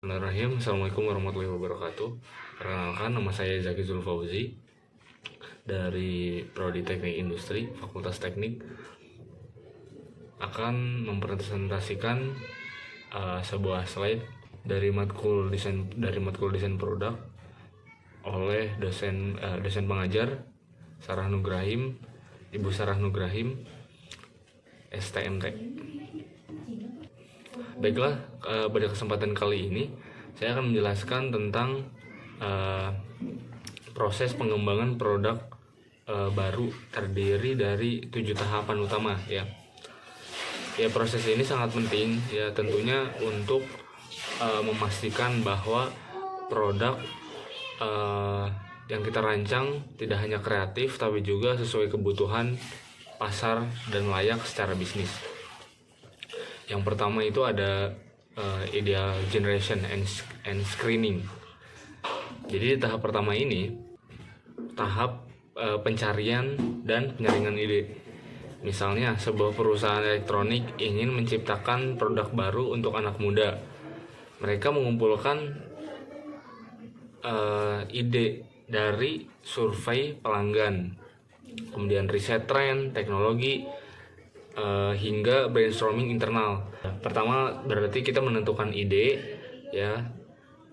Bismillahirrahmanirrahim. Assalamualaikum warahmatullahi wabarakatuh. Perkenalkan, nama saya Zaki Zulfauzi dari Prodi Teknik Industri, Fakultas Teknik. Akan mempresentasikan sebuah slide dari matkul desain produk oleh dosen pengajar Sarah Nugrahim, Ibu Sarah Nugrahim, STMT. Baiklah, pada kesempatan kali ini saya akan menjelaskan tentang proses pengembangan produk baru terdiri dari 7 tahapan utama ya. Ya, proses ini sangat penting ya, tentunya untuk memastikan bahwa produk yang kita rancang tidak hanya kreatif tapi juga sesuai kebutuhan pasar dan layak secara bisnis. Yang pertama itu ada ideal generation and screening. Jadi tahap pertama ini tahap pencarian dan penyaringan ide. Misalnya sebuah perusahaan elektronik ingin menciptakan produk baru untuk anak muda. Mereka mengumpulkan ide dari survei pelanggan, kemudian riset tren, teknologi, hingga brainstorming internal. Pertama berarti kita menentukan ide ya,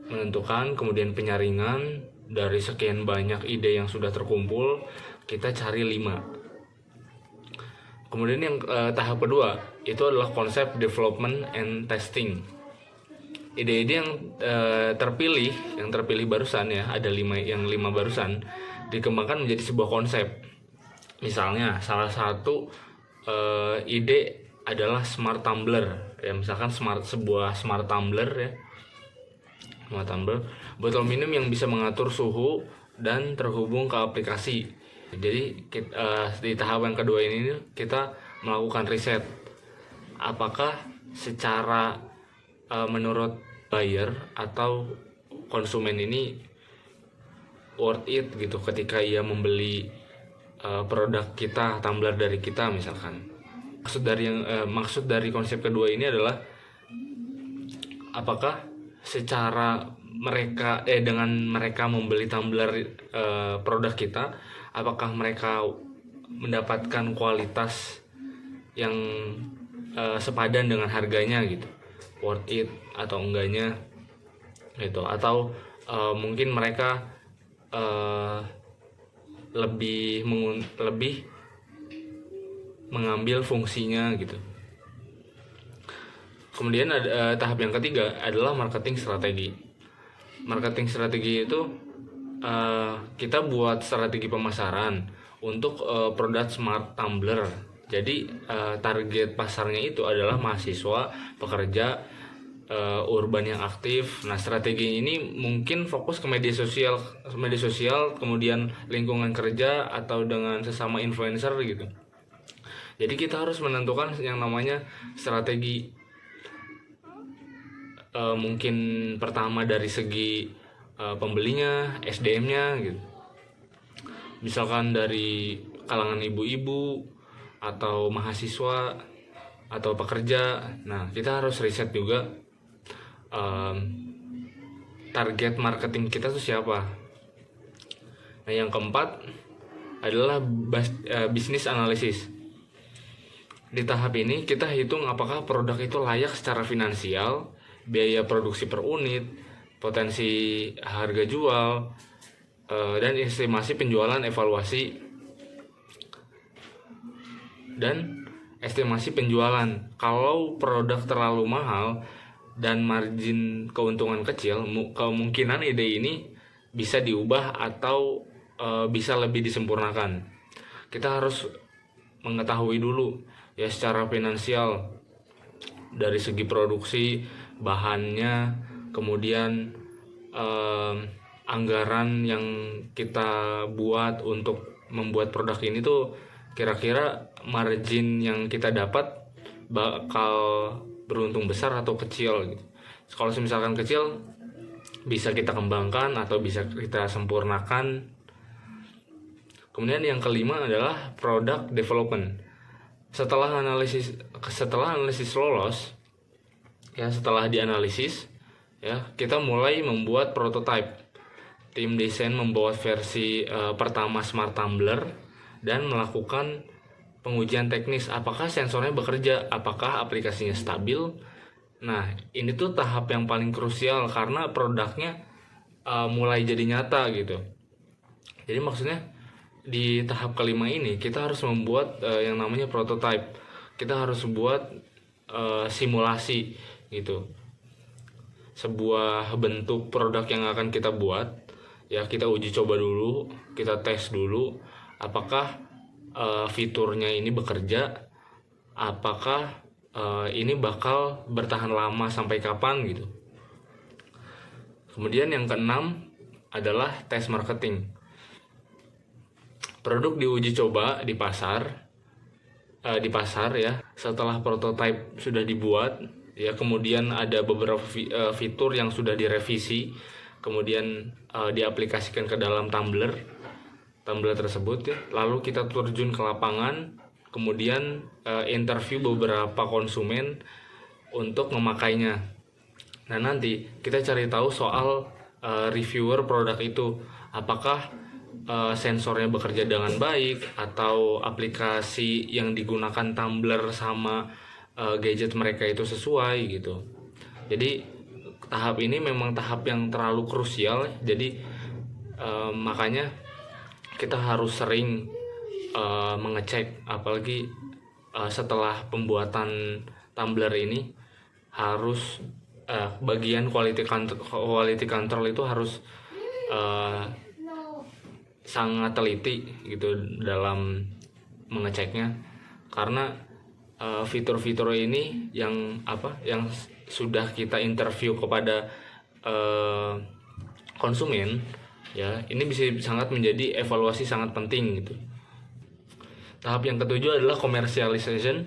kemudian penyaringan dari sekian banyak ide yang sudah terkumpul, kita cari 5. Kemudian yang tahap kedua itu adalah konsep development and testing. Ide-ide yang terpilih barusan ya, ada 5 barusan dikembangkan menjadi sebuah konsep. Misalnya salah satu ide adalah smart tumbler ya, misalkan sebuah smart tumbler ya, smart tumbler, botol minum yang bisa mengatur suhu dan terhubung ke aplikasi. Jadi di tahap yang kedua ini kita melakukan riset apakah secara menurut buyer atau konsumen ini worth it gitu ketika ia membeli produk kita, tumbler dari kita misalkan. Maksud dari konsep kedua ini adalah apakah secara dengan mereka membeli tumbler produk kita, apakah mereka mendapatkan kualitas yang sepadan dengan harganya gitu, worth it atau enggaknya gitu, atau mungkin mereka lebih mengambil fungsinya gitu. Kemudian ada tahap yang ketiga adalah marketing strategi. Marketing strategi itu kita buat strategi pemasaran untuk produk smart tumbler. Jadi target pasarnya itu adalah mahasiswa, pekerja, urban yang aktif. Nah, strategi ini mungkin fokus ke media sosial, kemudian lingkungan kerja atau dengan sesama influencer gitu. Jadi kita harus menentukan yang namanya strategi. Mungkin pertama dari segi pembelinya, SDM-nya gitu. Misalkan dari kalangan ibu-ibu atau mahasiswa atau pekerja. Nah, kita harus riset juga target marketing kita tuh siapa. Nah, yang keempat adalah bisnis analisis. Di tahap ini kita hitung apakah produk itu layak secara finansial, biaya produksi per unit, potensi harga jual, dan estimasi penjualan, estimasi penjualan. Kalau produk terlalu mahal dan margin keuntungan kecil, kemungkinan ide ini bisa diubah atau bisa lebih disempurnakan. Kita harus mengetahui dulu ya secara finansial dari segi produksi, bahannya, kemudian anggaran yang kita buat untuk membuat produk ini tuh kira-kira margin yang kita dapat bakal beruntung besar atau kecil gitu. Kalau misalkan kecil bisa kita kembangkan atau bisa kita sempurnakan. Kemudian yang kelima adalah product development. Setelah analisis lolos ya, setelah dianalisis ya, kita mulai membuat prototype. Tim desain membuat versi pertama smart tumbler dan melakukan pengujian teknis, apakah sensornya bekerja, apakah aplikasinya stabil. Nah, ini tuh tahap yang paling krusial karena produknya mulai jadi nyata gitu. Jadi maksudnya di tahap kelima ini kita harus membuat yang namanya prototype. Kita harus buat simulasi gitu. Sebuah bentuk produk yang akan kita buat, ya kita uji coba dulu, kita tes dulu apakah fiturnya ini bekerja, apakah ini bakal bertahan lama sampai kapan gitu. Kemudian yang keenam adalah tes marketing. Produk diuji coba di pasar ya. Setelah prototipe sudah dibuat, ya kemudian ada beberapa fitur yang sudah direvisi, kemudian diaplikasikan ke dalam tumbler tersebut ya. Lalu kita terjun ke lapangan, kemudian interview beberapa konsumen untuk memakainya. Nah, nanti kita cari tahu soal reviewer produk itu, apakah sensornya bekerja dengan baik, atau aplikasi yang digunakan tumbler sama gadget mereka itu sesuai gitu. Jadi tahap ini memang tahap yang terlalu krusial. Jadi makanya kita harus sering mengecek, apalagi setelah pembuatan tumbler ini harus bagian quality control itu harus sangat teliti gitu dalam mengeceknya, karena fitur-fitur ini yang sudah kita interview kepada konsumen ya, ini bisa sangat menjadi evaluasi sangat penting gitu. Tahap yang ketujuh adalah commercialization,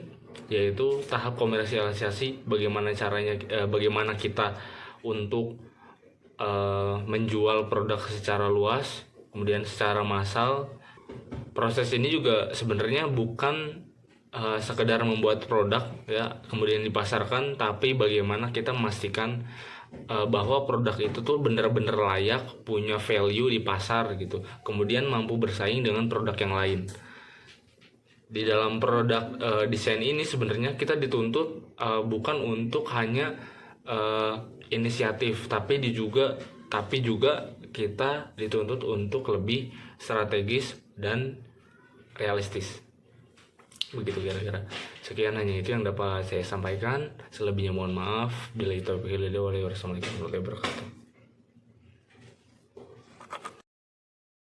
yaitu tahap komersialisasi, bagaimana caranya, bagaimana kita untuk menjual produk secara luas, kemudian secara massal. Proses ini juga sebenarnya bukan sekedar membuat produk ya kemudian dipasarkan, tapi bagaimana kita memastikan bahwa produk itu tuh benar-benar layak, punya value di pasar gitu, kemudian mampu bersaing dengan produk yang lain. Di dalam produk desain ini sebenarnya kita dituntut bukan untuk hanya inisiatif, tapi juga kita dituntut untuk lebih strategis dan realistis. Begitu kira-kira. Sekian hanya itu yang dapat saya sampaikan. Selebihnya mohon maaf. Bila itu wassalamualaikum warahmatullahi wabarakatuh.